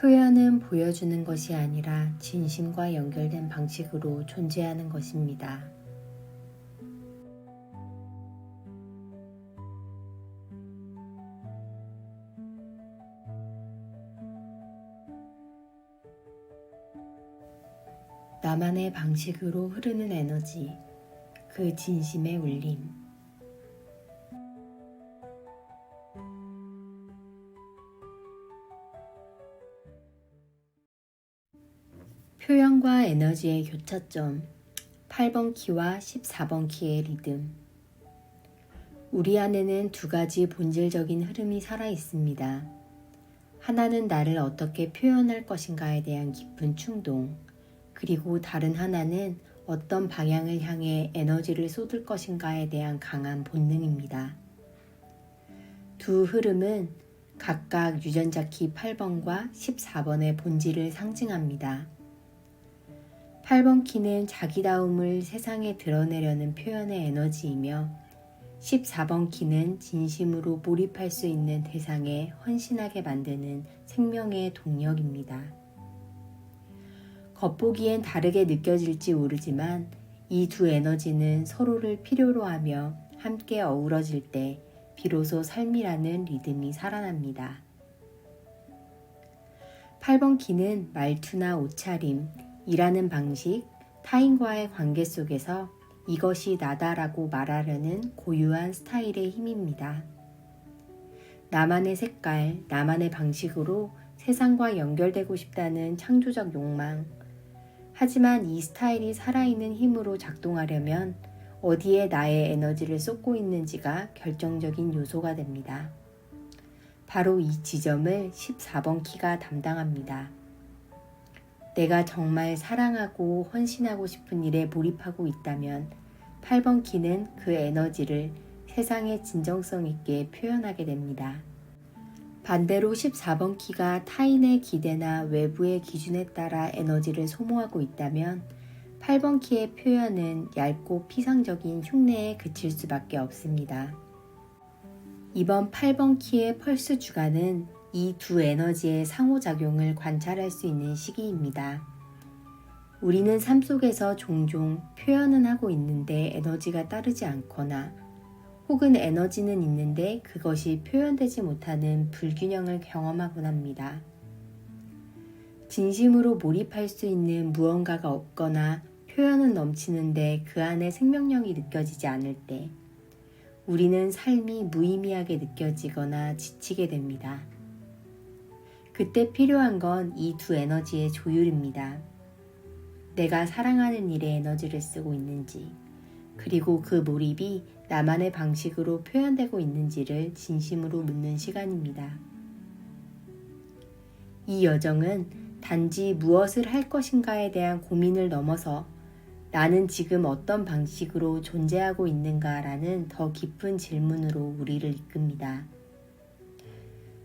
표현은 보여주는 것이 아니라 진심과 연결된 방식으로 존재하는 것입니다. 나만의 방식으로 흐르는 에너지, 그 진심의 울림. 표현과 에너지의 교차점, 8번 키와 14번 키의 리듬. 우리 안에는 두 가지 본질적인 흐름이 살아 있습니다. 하나는 나를 어떻게 표현할 것인가에 대한 깊은 충동, 그리고 다른 하나는 어떤 방향을 향해 에너지를 쏟을 것인가에 대한 강한 본능입니다. 두 흐름은 각각 유전자 키 8번과 14번의 본질을 상징합니다. 8번 키는 자기다움을 세상에 드러내려는 표현의 에너지이며 14번 키는 진심으로 몰입할 수 있는 대상에 헌신하게 만드는 생명의 동력입니다. 겉보기엔 다르게 느껴질지 모르지만 이 두 에너지는 서로를 필요로 하며 함께 어우러질 때 비로소 삶이라는 리듬이 살아납니다. 8번 키는 말투나 옷차림, 일하는 방식, 타인과의 관계 속에서 이것이 나다라고 말하려는 고유한 스타일의 힘입니다. 나만의 색깔, 나만의 방식으로 세상과 연결되고 싶다는 창조적 욕망. 하지만 이 스타일이 살아있는 힘으로 작동하려면 어디에 나의 에너지를 쏟고 있는지가 결정적인 요소가 됩니다. 바로 이 지점을 14번 키가 담당합니다. 내가 정말 사랑하고 헌신하고 싶은 일에 몰입하고 있다면 8번 키는 그 에너지를 세상에 진정성 있게 표현하게 됩니다. 반대로 14번 키가 타인의 기대나 외부의 기준에 따라 에너지를 소모하고 있다면 8번 키의 표현은 얇고 피상적인 흉내에 그칠 수밖에 없습니다. 이번 8번 키의 펄스 주간은 이 두 에너지의 상호작용을 관찰할 수 있는 시기입니다. 우리는 삶 속에서 종종 표현은 하고 있는데 에너지가 따르지 않거나 혹은 에너지는 있는데 그것이 표현되지 못하는 불균형을 경험하곤 합니다. 진심으로 몰입할 수 있는 무언가가 없거나 표현은 넘치는데 그 안에 생명력이 느껴지지 않을 때 우리는 삶이 무의미하게 느껴지거나 지치게 됩니다. 그때 필요한 건 이 두 에너지의 조율입니다. 내가 사랑하는 일에 에너지를 쓰고 있는지, 그리고 그 몰입이 나만의 방식으로 표현되고 있는지를 진심으로 묻는 시간입니다. 이 여정은 단지 무엇을 할 것인가에 대한 고민을 넘어서 나는 지금 어떤 방식으로 존재하고 있는가라는 더 깊은 질문으로 우리를 이끕니다.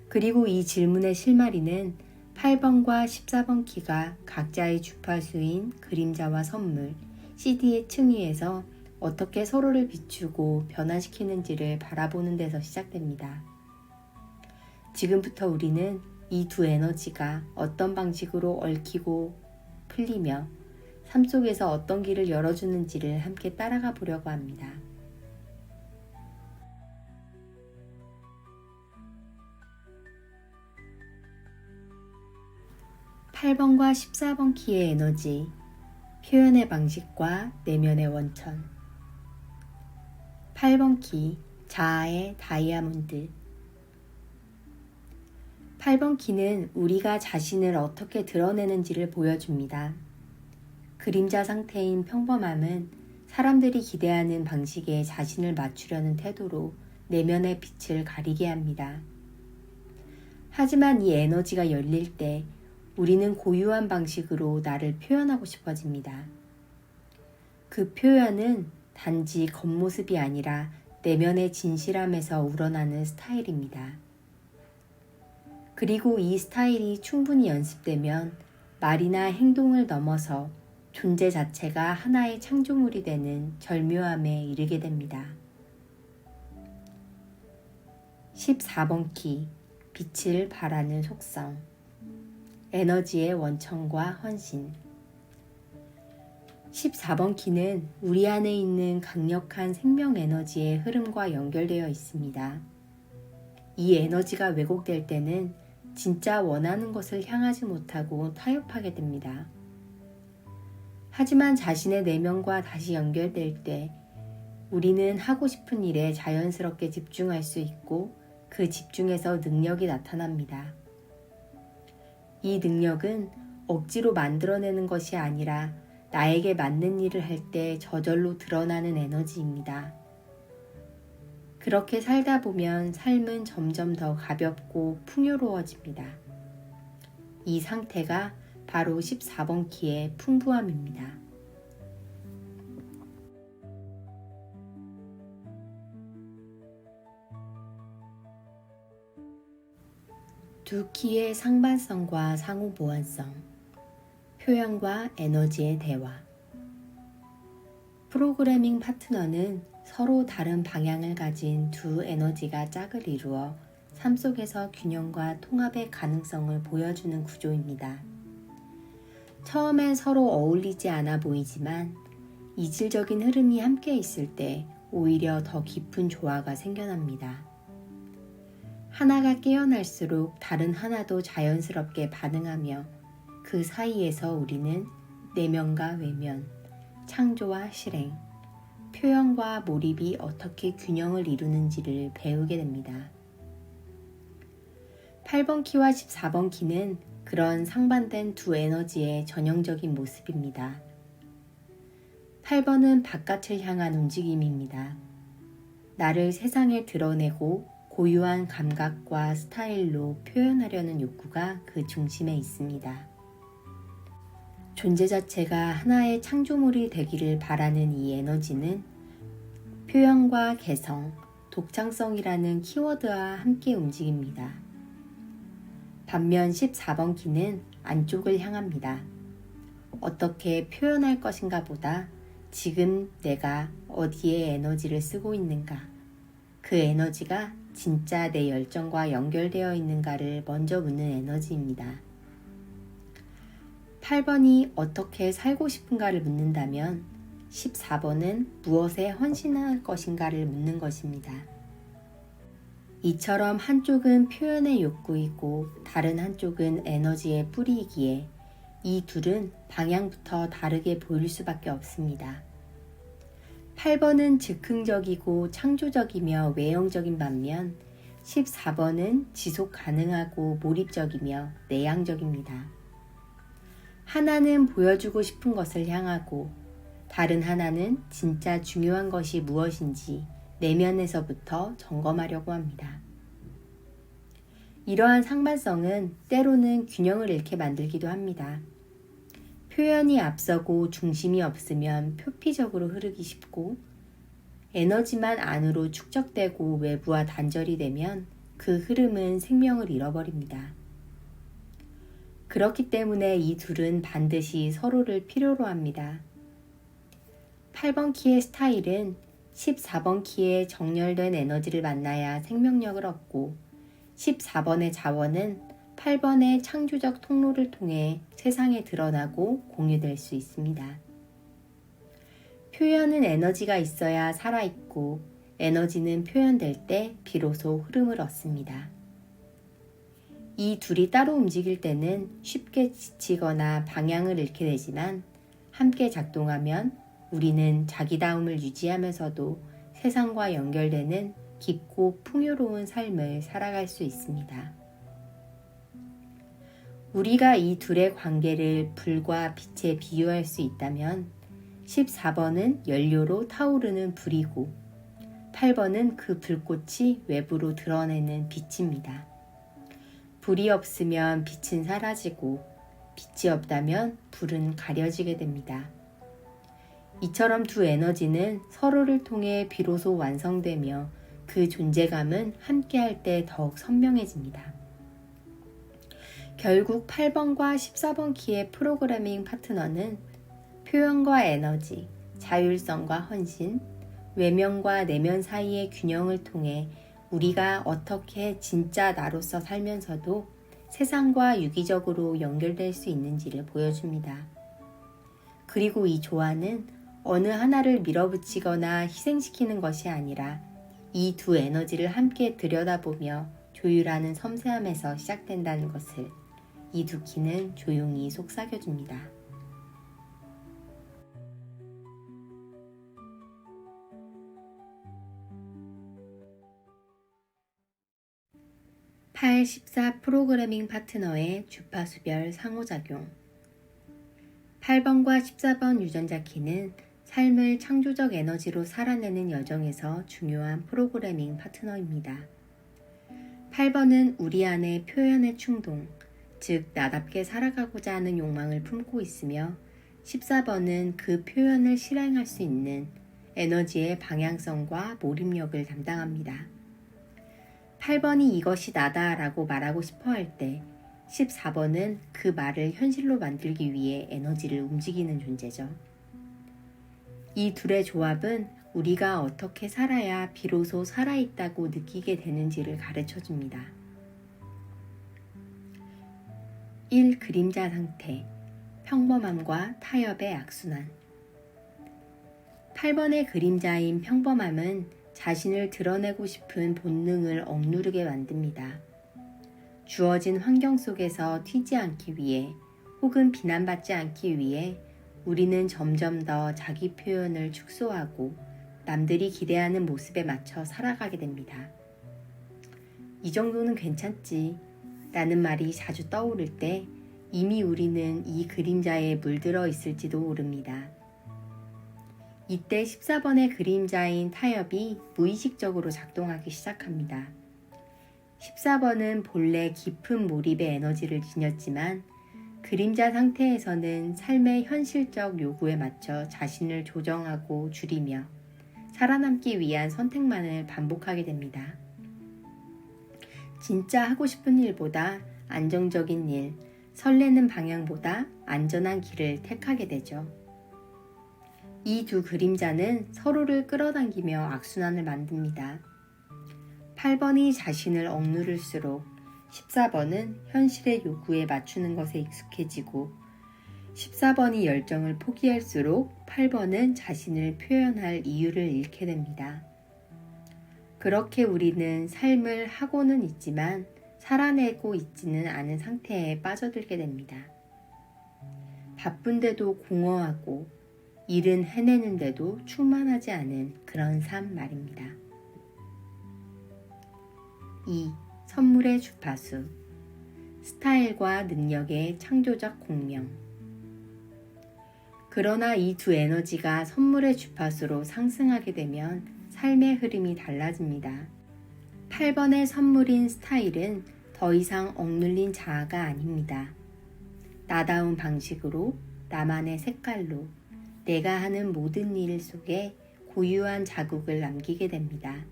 그리고 이 질문의 실마리는 8번과 14번 키가 각자의 주파수인 그림자와 선물, CD의 층위에서 어떻게 서로를 비추고 변화시키는지를 바라보는 데서 시작됩니다. 지금부터 우리는 이 두 에너지가 어떤 방식으로 얽히고 풀리며 삶 속에서 어떤 길을 열어주는지를 함께 따라가 보려고 합니다. 8번과 14번 키의 에너지, 표현의 방식과 내면의 원천. 8번 키, 자아의 다이아몬드. 8번 키는 우리가 자신을 어떻게 드러내는지를 보여줍니다. 그림자 상태인 평범함은 사람들이 기대하는 방식에 자신을 맞추려는 태도로 내면의 빛을 가리게 합니다. 하지만 이 에너지가 열릴 때 우리는 고유한 방식으로 나를 표현하고 싶어집니다. 그 표현은 단지 겉모습이 아니라 내면의 진실함에서 우러나는 스타일입니다. 그리고 이 스타일이 충분히 연습되면 말이나 행동을 넘어서 존재 자체가 하나의 창조물이 되는 절묘함에 이르게 됩니다. 14번 키, 빛을 발하는 속성. 에너지의 원천과 헌신. 14번 키는 우리 안에 있는 강력한 생명 에너지의 흐름과 연결되어 있습니다. 이 에너지가 왜곡될 때는 진짜 원하는 것을 향하지 못하고 타협하게 됩니다. 하지만 자신의 내면과 다시 연결될 때 우리는 하고 싶은 일에 자연스럽게 집중할 수 있고 그 집중에서 능력이 나타납니다. 이 능력은 억지로 만들어내는 것이 아니라 나에게 맞는 일을 할 때 저절로 드러나는 에너지입니다. 그렇게 살다 보면 삶은 점점 더 가볍고 풍요로워집니다. 이 상태가 바로 14번 키의 풍부함입니다. 두 키의 상반성과 상호 보완성, 표현과 에너지의 대화. 프로그래밍 파트너는 서로 다른 방향을 가진 두 에너지가 짝을 이루어 삶 속에서 균형과 통합의 가능성을 보여주는 구조입니다. 처음엔 서로 어울리지 않아 보이지만 이질적인 흐름이 함께 있을 때 오히려 더 깊은 조화가 생겨납니다. 하나가 깨어날수록 다른 하나도 자연스럽게 반응하며 그 사이에서 우리는 내면과 외면, 창조와 실행, 표현과 몰입이 어떻게 균형을 이루는지를 배우게 됩니다. 8번 키와 14번 키는 그런 상반된 두 에너지의 전형적인 모습입니다. 8번은 바깥을 향한 움직임입니다. 나를 세상에 드러내고 고유한 감각과 스타일로 표현하려는 욕구가 그 중심에 있습니다. 존재 자체가 하나의 창조물이 되기를 바라는 이 에너지는 표현과 개성, 독창성이라는 키워드와 함께 움직입니다. 반면 14번 키는 안쪽을 향합니다. 어떻게 표현할 것인가 보다 지금 내가 어디에 에너지를 쓰고 있는가, 그 에너지가 진짜 내 열정과 연결되어 있는가를 먼저 묻는 에너지입니다. 8번이 어떻게 살고 싶은가를 묻는다면 14번은 무엇에 헌신할 것인가를 묻는 것입니다. 이처럼 한쪽은 표현의 욕구이고 다른 한쪽은 에너지의 뿌리이기에 이 둘은 방향부터 다르게 보일 수밖에 없습니다. 8번은 즉흥적이고 창조적이며 외형적인 반면 14번은 지속 가능하고 몰입적이며 내향적입니다. 하나는 보여주고 싶은 것을 향하고 다른 하나는 진짜 중요한 것이 무엇인지 내면에서부터 점검하려고 합니다. 이러한 상반성은 때로는 균형을 잃게 만들기도 합니다. 표현이 앞서고 중심이 없으면 표피적으로 흐르기 쉽고 에너지만 안으로 축적되고 외부와 단절이 되면 그 흐름은 생명을 잃어버립니다. 그렇기 때문에 이 둘은 반드시 서로를 필요로 합니다. 8번 키의 스타일은 14번 키의 정렬된 에너지를 만나야 생명력을 얻고 14번의 자원은 8번의 창조적 통로를 통해 세상에 드러나고 공유될 수 있습니다. 표현은 에너지가 있어야 살아있고 에너지는 표현될 때 비로소 흐름을 얻습니다. 이 둘이 따로 움직일 때는 쉽게 지치거나 방향을 잃게 되지만 함께 작동하면 우리는 자기다움을 유지하면서도 세상과 연결되는 깊고 풍요로운 삶을 살아갈 수 있습니다. 우리가 이 둘의 관계를 불과 빛에 비유할 수 있다면 14번은 연료로 타오르는 불이고 8번은 그 불꽃이 외부로 드러내는 빛입니다. 불이 없으면 빛은 사라지고 빛이 없다면 불은 가려지게 됩니다. 이처럼 두 에너지는 서로를 통해 비로소 완성되며 그 존재감은 함께할 때 더욱 선명해집니다. 결국 8번과 14번 키의 프로그래밍 파트너는 표현과 에너지, 자율성과 헌신, 외면과 내면 사이의 균형을 통해 우리가 어떻게 진짜 나로서 살면서도 세상과 유기적으로 연결될 수 있는지를 보여줍니다. 그리고 이 조화는 어느 하나를 밀어붙이거나 희생시키는 것이 아니라 이 두 에너지를 함께 들여다보며 조율하는 섬세함에서 시작된다는 것을 이 두 키는 조용히 속삭여줍니다. (8) 14 프로그래밍 파트너의 주파수별 상호작용. 8번과 14번 유전자 키는 삶을 창조적 에너지로 살아내는 여정에서 중요한 프로그래밍 파트너입니다. 8번은 우리 안의 표현의 충동, 즉 나답게 살아가고자 하는 욕망을 품고 있으며 14번은 그 표현을 실행할 수 있는 에너지의 방향성과 몰입력을 담당합니다. 8번이 이것이 나다 라고 말하고 싶어 할 때 14번은 그 말을 현실로 만들기 위해 에너지를 움직이는 존재죠. 이 둘의 조합은 우리가 어떻게 살아야 비로소 살아있다고 느끼게 되는지를 가르쳐 줍니다. 1. 그림자 상태, 평범함과 타협의 악순환. 8번의 그림자인 평범함은 자신을 드러내고 싶은 본능을 억누르게 만듭니다. 주어진 환경 속에서 튀지 않기 위해 혹은 비난받지 않기 위해 우리는 점점 더 자기 표현을 축소하고 남들이 기대하는 모습에 맞춰 살아가게 됩니다. 이 정도는 괜찮지 라는 말이 자주 떠오를 때 이미 우리는 이 그림자에 물들어 있을지도 모릅니다. 이때 14번의 그림자인 타협이 무의식적으로 작동하기 시작합니다. 14번은 본래 깊은 몰입의 에너지를 지녔지만 그림자 상태에서는 삶의 현실적 요구에 맞춰 자신을 조정하고 줄이며 살아남기 위한 선택만을 반복하게 됩니다. 진짜 하고 싶은 일보다 안정적인 일, 설레는 방향보다 안전한 길을 택하게 되죠. 이 두 그림자는 서로를 끌어당기며 악순환을 만듭니다. 8번이 자신을 억누를수록 14번은 현실의 요구에 맞추는 것에 익숙해지고 14번이 열정을 포기할수록 8번은 자신을 표현할 이유를 잃게 됩니다. 그렇게 우리는 삶을 하고는 있지만 살아내고 있지는 않은 상태에 빠져들게 됩니다. 바쁜데도 공허하고 일은 해내는데도 충만하지 않은 그런 삶 말입니다. 2. 선물의 주파수, 스타일과 능력의 창조적 공명. 그러나 이 두 에너지가 선물의 주파수로 상승하게 되면 삶의 흐름이 달라집니다. 8번의 선물인 스타일은 더 이상 억눌린 자아가 아닙니다. 나다운 방식으로, 나만의 색깔로, 내가 하는 모든 일 속에 고유한 자국을 남기게 됩니다.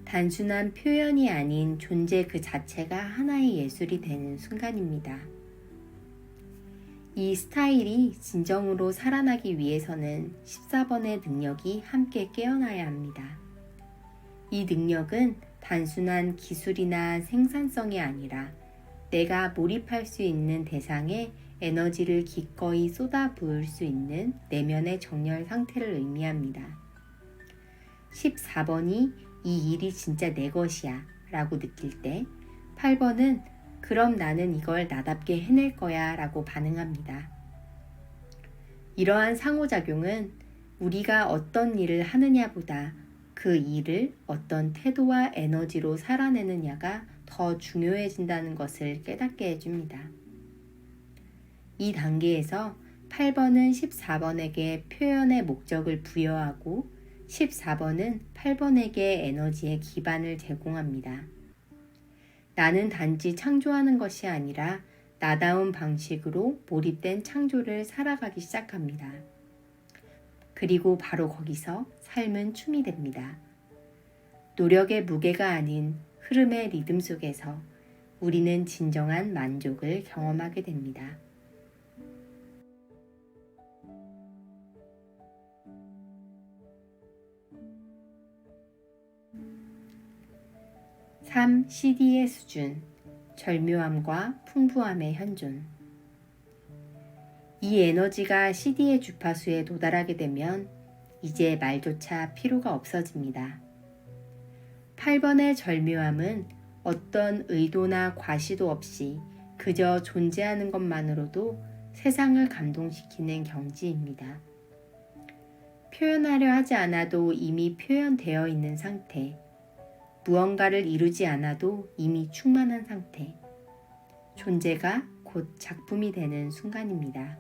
단순한 표현이 아닌 존재 그 자체가 하나의 예술이 되는 순간입니다. 이 스타일이 진정으로 살아나기 위해서는 14번의 능력이 함께 깨어나야 합니다. 이 능력은 단순한 기술이나 생산성이 아니라 내가 몰입할 수 있는 대상에 에너지를 기꺼이 쏟아 부을 수 있는 내면의 정열 상태를 의미합니다. 14번이 이 일이 진짜 내 것이야 라고 느낄 때 8번은 그럼 나는 이걸 나답게 해낼 거야 라고 반응합니다. 이러한 상호작용은 우리가 어떤 일을 하느냐보다 그 일을 어떤 태도와 에너지로 살아내느냐가 더 중요해진다는 것을 깨닫게 해줍니다. 이 단계에서 8번은 14번에게 표현의 목적을 부여하고 14번은 8번에게 에너지의 기반을 제공합니다. 나는 단지 창조하는 것이 아니라 나다운 방식으로 몰입된 창조를 살아가기 시작합니다. 그리고 바로 거기서 삶은 춤이 됩니다. 노력의 무게가 아닌 흐름의 리듬 속에서 우리는 진정한 만족을 경험하게 됩니다. 3. CD의 수준, 절묘함과 풍부함의 현존. 이 에너지가 CD의 주파수에 도달하게 되면 이제 말조차 필요가 없어집니다. 8번의 절묘함은 어떤 의도나 과시도 없이 그저 존재하는 것만으로도 세상을 감동시키는 경지입니다. 표현하려 하지 않아도 이미 표현되어 있는 상태, 무언가를 이루지 않아도 이미 충만한 상태, 존재가 곧 작품이 되는 순간입니다.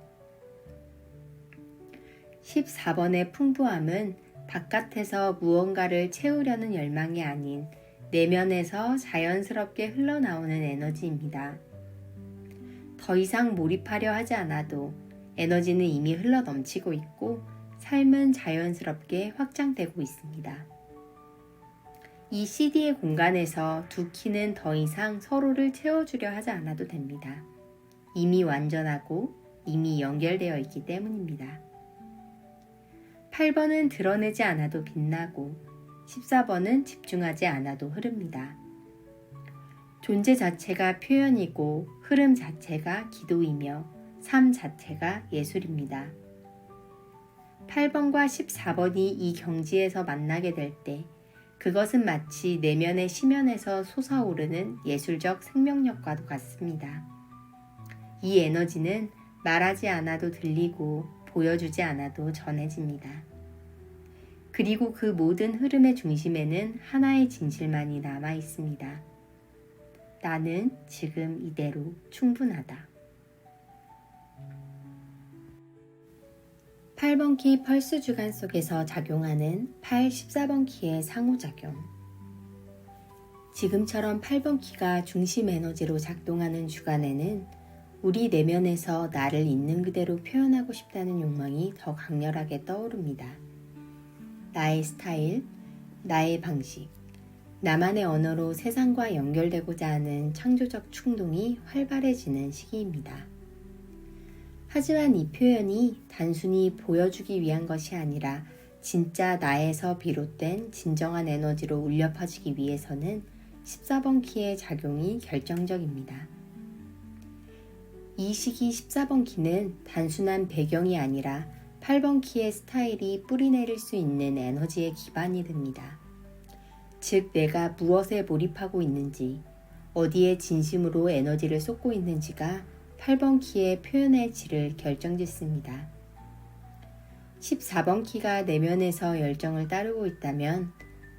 14번의 풍부함은 바깥에서 무언가를 채우려는 열망이 아닌 내면에서 자연스럽게 흘러나오는 에너지입니다. 더 이상 몰입하려 하지 않아도 에너지는 이미 흘러 넘치고 있고 삶은 자연스럽게 확장되고 있습니다. 이 CD의 공간에서 두 키는 더 이상 서로를 채워주려 하지 않아도 됩니다. 이미 완전하고 이미 연결되어 있기 때문입니다. 8번은 드러내지 않아도 빛나고 14번은 집중하지 않아도 흐릅니다. 존재 자체가 표현이고 흐름 자체가 기도이며 삶 자체가 예술입니다. 8번과 14번이 이 경지에서 만나게 될 때 그것은 마치 내면의 심연에서 솟아오르는 예술적 생명력과도 같습니다. 이 에너지는 말하지 않아도 들리고 보여주지 않아도 전해집니다. 그리고 그 모든 흐름의 중심에는 하나의 진실만이 남아 있습니다. 나는 지금 이대로 충분하다. 8번 키 펄스 주간 속에서 작용하는 8, 14번 키의 상호작용. 지금처럼 8번 키가 중심 에너지로 작동하는 주간에는 우리 내면에서 나를 있는 그대로 표현하고 싶다는 욕망이 더 강렬하게 떠오릅니다. 나의 스타일, 나의 방식, 나만의 언어로 세상과 연결되고자 하는 창조적 충동이 활발해지는 시기입니다. 하지만 이 표현이 단순히 보여주기 위한 것이 아니라 진짜 나에서 비롯된 진정한 에너지로 울려 퍼지기 위해서는 14번 키의 작용이 결정적입니다. 이 시기 14번 키는 단순한 배경이 아니라 8번 키의 스타일이 뿌리내릴 수 있는 에너지의 기반이 됩니다. 즉, 내가 무엇에 몰입하고 있는지, 어디에 진심으로 에너지를 쏟고 있는지가 8번 키의 표현의 질을 결정짓습니다. 14번 키가 내면에서 열정을 따르고 있다면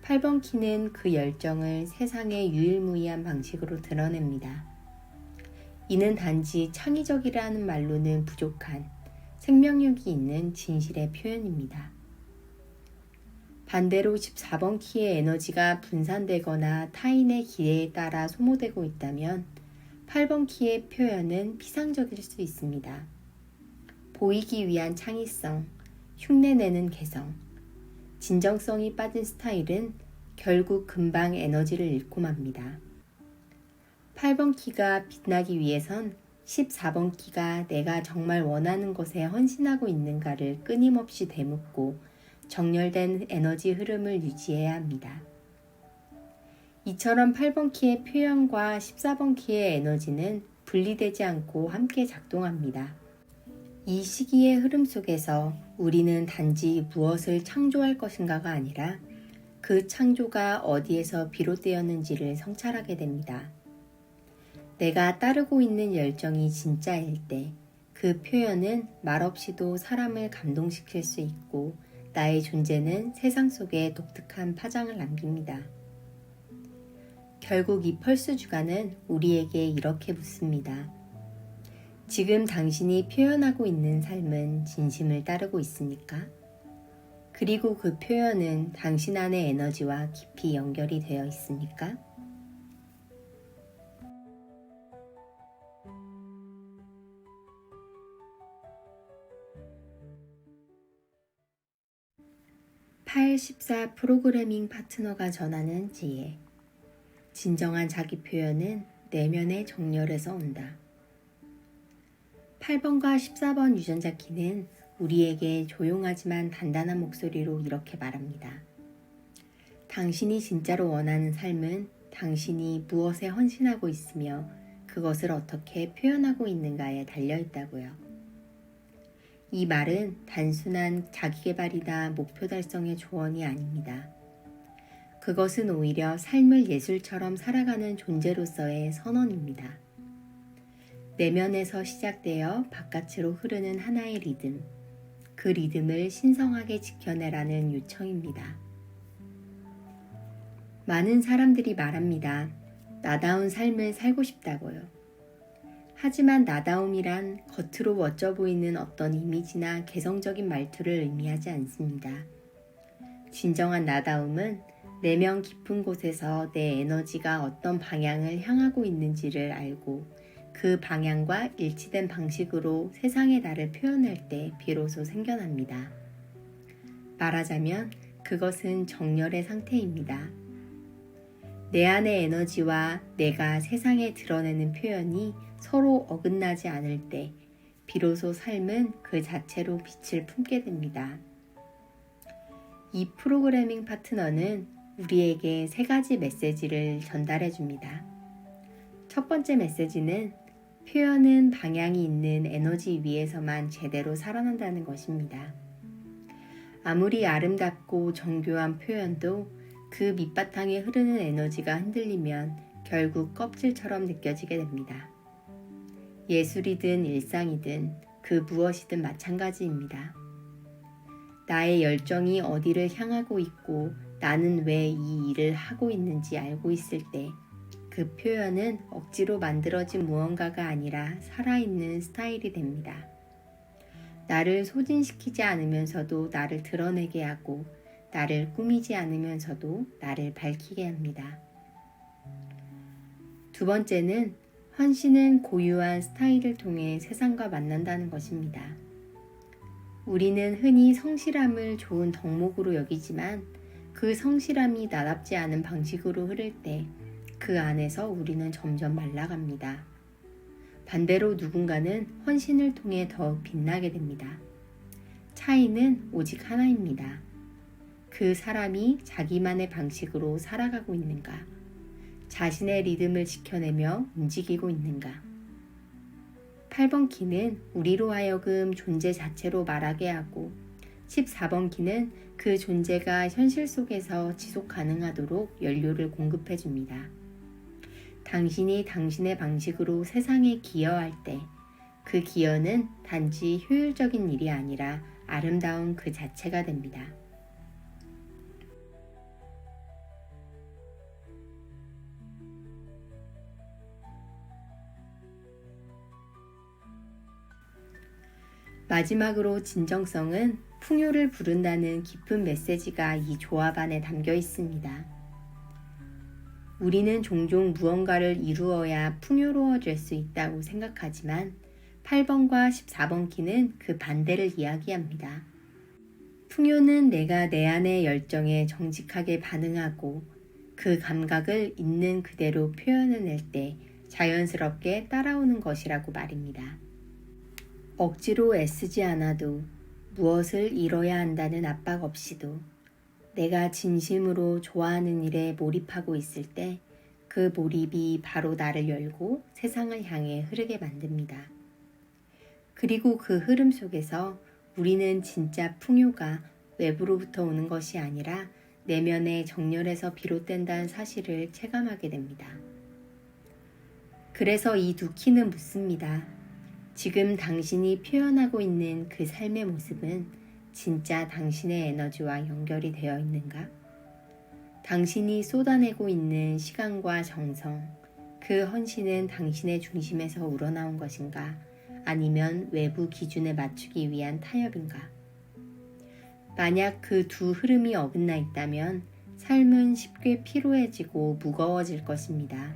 8번 키는 그 열정을 세상의 유일무이한 방식으로 드러냅니다. 이는 단지 창의적이라는 말로는 부족한 생명력이 있는 진실의 표현입니다. 반대로 14번 키의 에너지가 분산되거나 타인의 기대에 따라 소모되고 있다면 8번 키의 표현은 피상적일 수 있습니다. 보이기 위한 창의성, 흉내내는 개성, 진정성이 빠진 스타일은 결국 금방 에너지를 잃고 맙니다. 8번 키가 빛나기 위해선 14번 키가 내가 정말 원하는 것에 헌신하고 있는가를 끊임없이 되묻고 정렬된 에너지 흐름을 유지해야 합니다. 이처럼 8번 키의 표현과 14번 키의 에너지는 분리되지 않고 함께 작동합니다. 이 시기의 흐름 속에서 우리는 단지 무엇을 창조할 것인가가 아니라 그 창조가 어디에서 비롯되었는지를 성찰하게 됩니다. 내가 따르고 있는 열정이 진짜일 때 그 표현은 말없이도 사람을 감동시킬 수 있고 나의 존재는 세상 속에 독특한 파장을 남깁니다. 결국 이 펄스 주간은 우리에게 이렇게 묻습니다. 지금 당신이 표현하고 있는 삶은 진심을 따르고 있습니까? 그리고 그 표현은 당신 안의 에너지와 깊이 연결이 되어 있습니까? (814) 프로그래밍 파트너가 전하는 지혜. 진정한 자기 표현은 내면의 정렬에서 온다. 8번과 14번 유전자 키는 우리에게 조용하지만 단단한 목소리로 이렇게 말합니다. 당신이 진짜로 원하는 삶은 당신이 무엇에 헌신하고 있으며 그것을 어떻게 표현하고 있는가에 달려있다고요. 이 말은 단순한 자기계발이나 목표 달성의 조언이 아닙니다. 그것은 오히려 삶을 예술처럼 살아가는 존재로서의 선언입니다. 내면에서 시작되어 바깥으로 흐르는 하나의 리듬, 그 리듬을 신성하게 지켜내라는 요청입니다. 많은 사람들이 말합니다. 나다운 삶을 살고 싶다고요. 하지만 나다움이란 겉으로 멋져 보이는 어떤 이미지나 개성적인 말투를 의미하지 않습니다. 진정한 나다움은 내면 깊은 곳에서 내 에너지가 어떤 방향을 향하고 있는지를 알고 그 방향과 일치된 방식으로 세상에 나를 표현할 때 비로소 생겨납니다. 말하자면 그것은 정열의 상태입니다. 내 안의 에너지와 내가 세상에 드러내는 표현이 서로 어긋나지 않을 때 비로소 삶은 그 자체로 빛을 품게 됩니다. 이 프로그래밍 파트너는 우리에게 3가지 메시지를 전달해 줍니다. 첫 번째 메시지는 표현은 방향이 있는 에너지 위에서만 제대로 살아난다는 것입니다. 아무리 아름답고 정교한 표현도 그 밑바탕에 흐르는 에너지가 흔들리면 결국 껍질처럼 느껴지게 됩니다. 예술이든 일상이든 그 무엇이든 마찬가지입니다. 나의 열정이 어디를 향하고 있고 나는 왜 이 일을 하고 있는지 알고 있을 때 그 표현은 억지로 만들어진 무언가가 아니라 살아있는 스타일이 됩니다. 나를 소진시키지 않으면서도 나를 드러내게 하고 나를 꾸미지 않으면서도 나를 밝히게 합니다. 두 번째는 헌신은 고유한 스타일을 통해 세상과 만난다는 것입니다. 우리는 흔히 성실함을 좋은 덕목으로 여기지만 그 성실함이 나답지 않은 방식으로 흐를 때 그 안에서 우리는 점점 말라갑니다. 반대로 누군가는 헌신을 통해 더욱 빛나게 됩니다. 차이는 오직 하나입니다. 그 사람이 자기만의 방식으로 살아가고 있는가, 자신의 리듬을 지켜내며 움직이고 있는가. 8번 키는 우리로 하여금 존재 자체로 말하게 하고 14번 키는 그 존재가 현실 속에서 지속 가능하도록 연료를 공급해 줍니다. 당신이 당신의 방식으로 세상에 기여할 때 그 기여는 단지 효율적인 일이 아니라 아름다운 그 자체가 됩니다. 마지막으로 진정성은 풍요를 부른다는 깊은 메시지가 이 조합 안에 담겨 있습니다. 우리는 종종 무언가를 이루어야 풍요로워질 수 있다고 생각하지만 8번과 14번 키는 그 반대를 이야기합니다. 풍요는 내가 내 안의 열정에 정직하게 반응하고 그 감각을 있는 그대로 표현해낼 때 자연스럽게 따라오는 것이라고 말입니다. 억지로 애쓰지 않아도 무엇을 이뤄야 한다는 압박 없이도 내가 진심으로 좋아하는 일에 몰입하고 있을 때 그 몰입이 바로 나를 열고 세상을 향해 흐르게 만듭니다. 그리고 그 흐름 속에서 우리는 진짜 풍요가 외부로부터 오는 것이 아니라 내면의 정열에서 비롯된다는 사실을 체감하게 됩니다. 그래서 이 두 키는 묻습니다. 지금 당신이 표현하고 있는 그 삶의 모습은 진짜 당신의 에너지와 연결이 되어 있는가? 당신이 쏟아내고 있는 시간과 정성, 그 헌신은 당신의 중심에서 우러나온 것인가? 아니면 외부 기준에 맞추기 위한 타협인가? 만약 그 두 흐름이 어긋나 있다면 삶은 쉽게 피로해지고 무거워질 것입니다.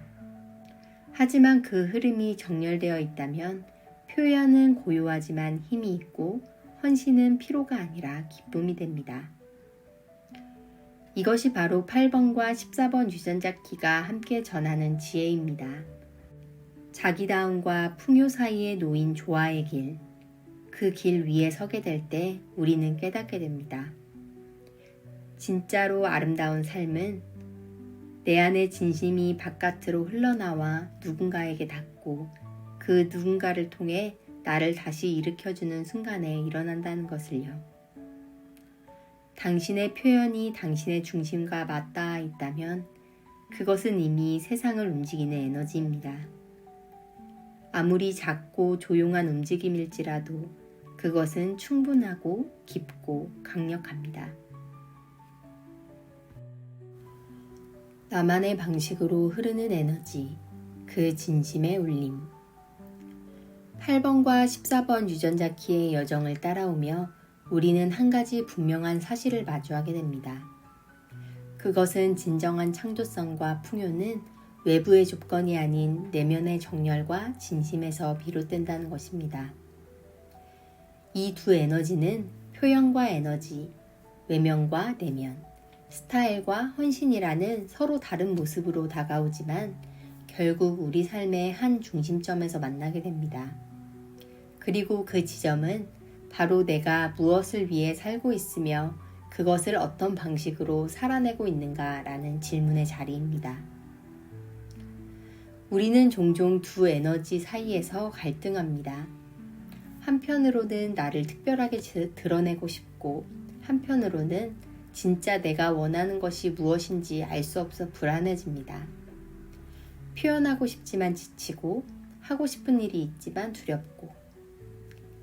하지만 그 흐름이 정렬되어 있다면 표현은 고요하지만 힘이 있고 헌신은 피로가 아니라 기쁨이 됩니다. 이것이 바로 8번과 14번 유전자 키가 함께 전하는 지혜입니다. 자기다움과 풍요 사이에 놓인 조화의 길, 그 길 위에 서게 될 때 우리는 깨닫게 됩니다. 진짜로 아름다운 삶은 내 안의 진심이 바깥으로 흘러나와 누군가에게 닿고 있고 그 누군가를 통해 나를 다시 일으켜주는 순간에 일어난다는 것을요. 당신의 표현이 당신의 중심과 맞닿아 있다면 그것은 이미 세상을 움직이는 에너지입니다. 아무리 작고 조용한 움직임일지라도 그것은 충분하고 깊고 강력합니다. 나만의 방식으로 흐르는 에너지, 그 진심의 울림. 8번과 14번 유전자 키의 여정을 따라오며 우리는 한 가지 분명한 사실을 마주하게 됩니다. 그것은 진정한 창조성과 풍요는 외부의 조건이 아닌 내면의 정열과 진심에서 비롯된다는 것입니다. 이 두 에너지는 표현과 에너지, 외면과 내면, 스타일과 헌신이라는 서로 다른 모습으로 다가오지만 결국 우리 삶의 한 중심점에서 만나게 됩니다. 그리고 그 지점은 바로 내가 무엇을 위해 살고 있으며 그것을 어떤 방식으로 살아내고 있는가라는 질문의 자리입니다. 우리는 종종 두 에너지 사이에서 갈등합니다. 한편으로는 나를 특별하게 드러내고 싶고 한편으로는 진짜 내가 원하는 것이 무엇인지 알 수 없어 불안해집니다. 표현하고 싶지만 지치고 하고 싶은 일이 있지만 두렵고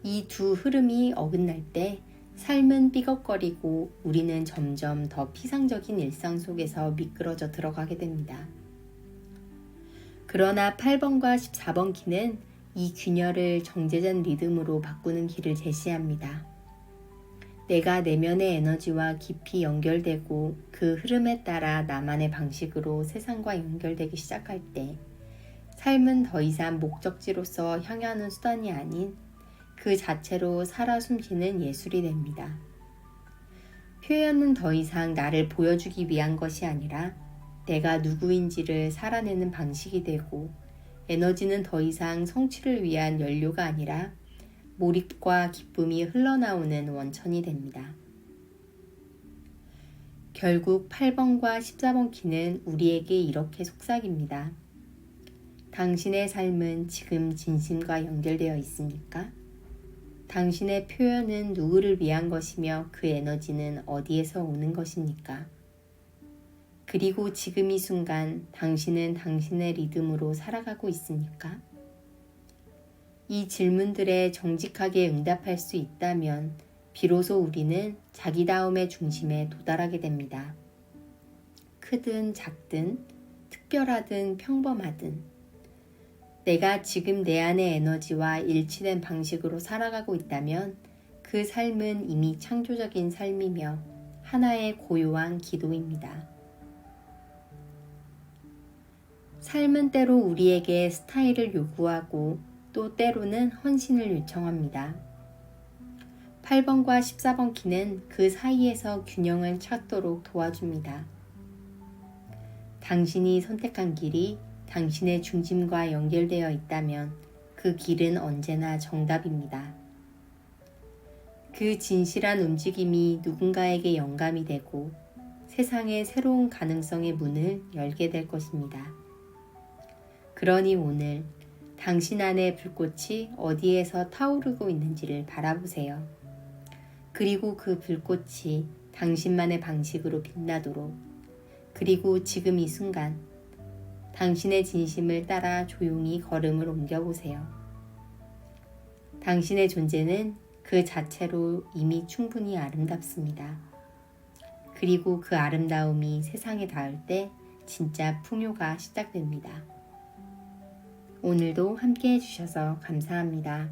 이 두 흐름이 어긋날 때 삶은 삐걱거리고 우리는 점점 더 피상적인 일상 속에서 미끄러져 들어가게 됩니다. 그러나 8번과 14번 키는 이 균열을 정제된 리듬으로 바꾸는 길을 제시합니다. 내가 내면의 에너지와 깊이 연결되고 그 흐름에 따라 나만의 방식으로 세상과 연결되기 시작할 때 삶은 더 이상 목적지로서 향하는 수단이 아닌 그 자체로 살아 숨쉬는 예술이 됩니다. 표현은 더 이상 나를 보여주기 위한 것이 아니라 내가 누구인지를 살아내는 방식이 되고 에너지는 더 이상 성취를 위한 연료가 아니라 몰입과 기쁨이 흘러나오는 원천이 됩니다. 결국 8번과 14번 키는 우리에게 이렇게 속삭입니다. 당신의 삶은 지금 진심과 연결되어 있습니까? 당신의 표현은 누구를 위한 것이며 그 에너지는 어디에서 오는 것입니까? 그리고 지금 이 순간 당신은 당신의 리듬으로 살아가고 있습니까? 이 질문들에 정직하게 응답할 수 있다면 비로소 우리는 자기다움의 중심에 도달하게 됩니다. 크든 작든 특별하든 평범하든 내가 지금 내 안의 에너지와 일치된 방식으로 살아가고 있다면 그 삶은 이미 창조적인 삶이며 하나의 고요한 기도입니다. 삶은 때로 우리에게 스타일을 요구하고 또 때로는 헌신을 요청합니다. 8번과 14번 키는 그 사이에서 균형을 찾도록 도와줍니다. 당신이 선택한 길이 당신의 중심과 연결되어 있다면 그 길은 언제나 정답입니다. 그 진실한 움직임이 누군가에게 영감이 되고 세상의 새로운 가능성의 문을 열게 될 것입니다. 그러니 오늘 당신 안의 불꽃이 어디에서 타오르고 있는지를 바라보세요. 그리고 그 불꽃이 당신만의 방식으로 빛나도록, 그리고 지금 이 순간 당신의 진심을 따라 조용히 걸음을 옮겨보세요. 당신의 존재는 그 자체로 이미 충분히 아름답습니다. 그리고 그 아름다움이 세상에 닿을 때 진짜 풍요가 시작됩니다. 오늘도 함께 해주셔서 감사합니다.